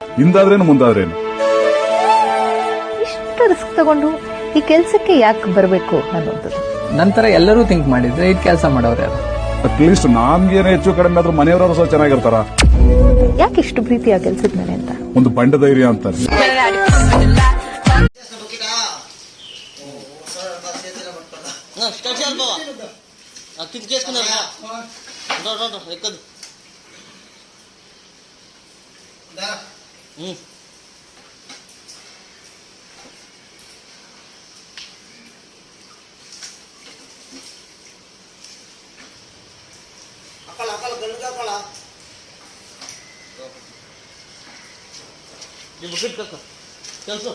ಹಿಂದಾದ್ರೇನು ಮುಂದಾದ್ರೇನು ಇಷ್ಟು ರಿಸ್ಕ್ ತಗೊಂಡು ಈ ಕೆಲ್ಸಕ್ಕೆ ಯಾಕೆ ಬರಬೇಕು ಅನ್ನೋದು ನಂತರ ಎಲ್ಲರೂ ಥಿಂಕ್ ಮಾಡಿದ್ರೆ ಇದು ಕೆಲಸ ಮಾಡೋರು ಯಾರು? ಅಟ್ಲೀಸ್ಟ್ ನಮ್ಗೇನೇ ಹೆಚ್ಚು ಕಡಿಮೆ ಆದ್ರೂ ಮನೆಯವರವರು ಸಹ ಚೆನ್ನಾಗಿರ್ತಾರ. ಯಾಕೆ ಇಷ್ಟು ಪ್ರೀತಿ ಆ ಕೆಲ್ಸದ ಮೇಲೆ ಅಂತ ಒಂದು ಬಂಡ ಧೈರ್ಯ ಅಂತಾರೆ. ಕೆಲಸ